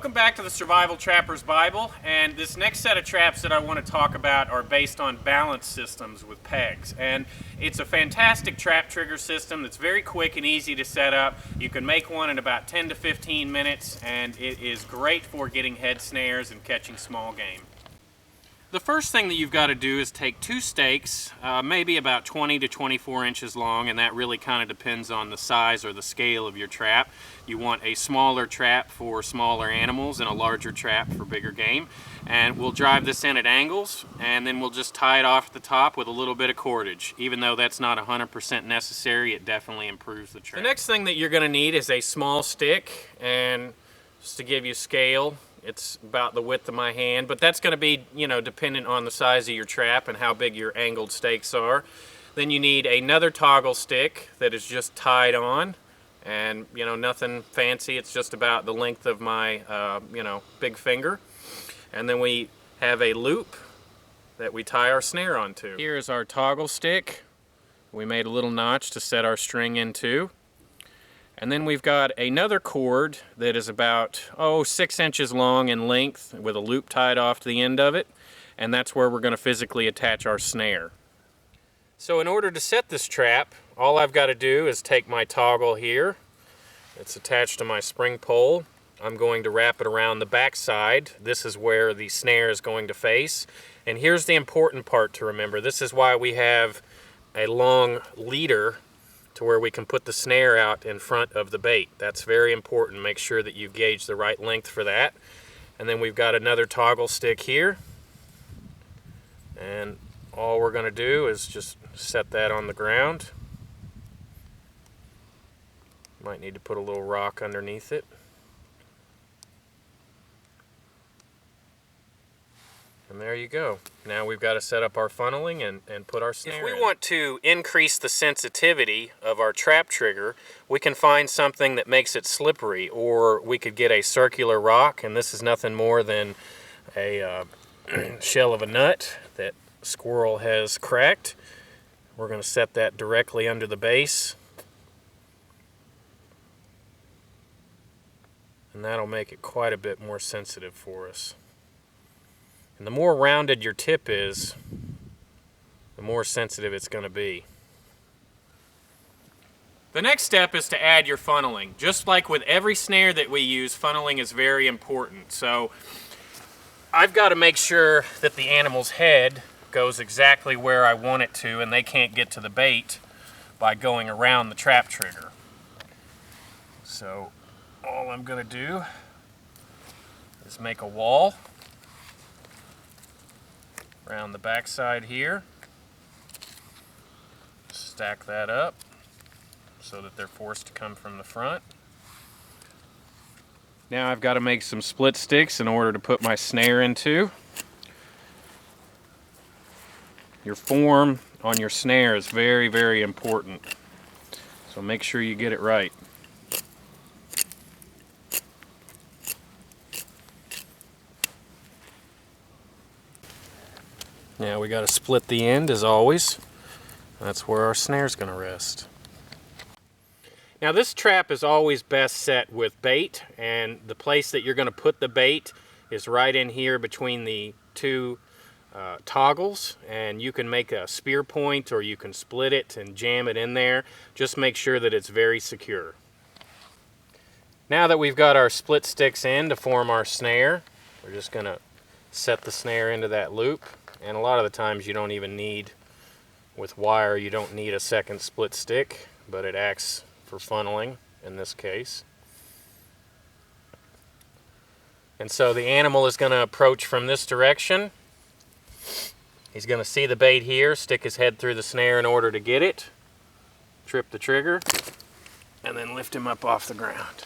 Welcome back to the Survival Trapper's Bible, and this next set of traps that I want to talk about are based on balance systems with pegs. And it's a fantastic trap trigger system that's very quick and easy to set up. You can make one in about 10 to 15 minutes, and it is great for getting head snares and catching small game. The first thing that you've got to do is take two stakes, maybe about 20 to 24 inches long, and that really kind of depends on the size or the scale of your trap. You want a smaller trap for smaller animals and a larger trap for bigger game. And we'll drive this in at angles, and then we'll just tie it off at the top with a little bit of cordage. Even though that's not 100% necessary, it definitely improves the trap. The next thing that you're going to need is a small stick, and just to give you scale, it's about the width of my hand, but that's going to be, dependent on the size of your trap and how big your angled stakes are. Then you need another toggle stick that is just tied on, and nothing fancy. It's just about the length of my big finger. And then we have a loop that we tie our snare onto. Here is our toggle stick. We made a little notch to set our string into. And then we've got another cord that is about 6 inches long in length with a loop tied off to the end of it, and that's where we're going to physically attach our snare. So in order to set this trap, all I've got to do is take my toggle here. It's attached to my spring pole. I'm going to wrap it around the back side. This is where the snare is going to face. And here's the important part to remember. This is why we have a long leader to where we can put the snare out in front of the bait. That's very important. Make sure that you gauge the right length for that. And then we've got another toggle stick here. And all we're going to do is just set that on the ground. Might need to put a little rock underneath it. And there you go. Now we've got to set up our funneling and put our snare in. If we want to increase the sensitivity of our trap trigger, we can find something that makes it slippery, or we could get a circular rock, and this is nothing more than a shell of a nut that a squirrel has cracked. We're going to set that directly under the base, and that'll make it quite a bit more sensitive for us. And the more rounded your tip is, the more sensitive it's going to be. The next step is to add your funneling. Just like with every snare that we use, funneling is very important. So I've got to make sure that the animal's head goes exactly where I want it to, and they can't get to the bait by going around the trap trigger. So all I'm going to do is make a wall around the back side here. Stack that up so that they're forced to come from the front. Now I've got to make some split sticks in order to put my snare into. Your form on your snare is very, very important. So make sure you get it right. Now we got to split the end as always. That's where our snare's going to rest. Now this trap is always best set with bait, and the place that you're going to put the bait is right in here between the two toggles, and you can make a spear point or you can split it and jam it in there. Just make sure that it's very secure. Now that we've got our split sticks in to form our snare, we're just going to set the snare into that loop. And a lot of the times you don't even need, with wire, you don't need a second split stick, but it acts for funneling in this case. And so the animal is going to approach from this direction. He's going to see the bait here, stick his head through the snare in order to get it, trip the trigger, and then lift him up off the ground.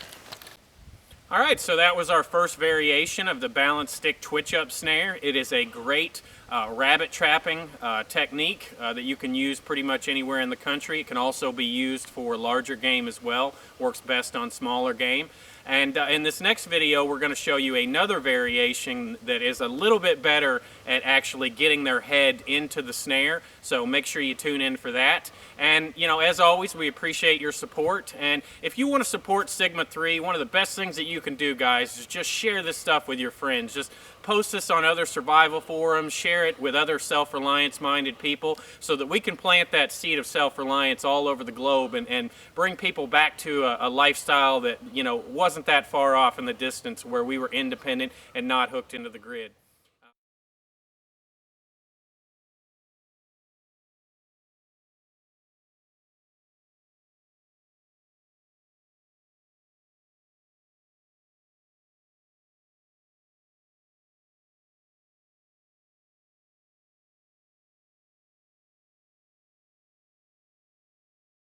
Alright, so that was our first variation of the balance stick twitch up snare. It is a great rabbit trapping technique that you can use pretty much anywhere in the country. It can also be used for larger game as well. Works best on smaller game. And in this next video, we're going to show you another variation that is a little bit better at actually getting their head into the snare. So make sure you tune in for that. And, you know, as always, we appreciate your support. And if you want to support Sigma 3, one of the best things that you can do, guys, is just share this stuff with your friends. Just post this on other survival forums, share it with other self-reliance minded people so that we can plant that seed of self-reliance all over the globe and bring people back to a lifestyle that, you know, wasn't that far off in the distance, where we were independent and not hooked into the grid.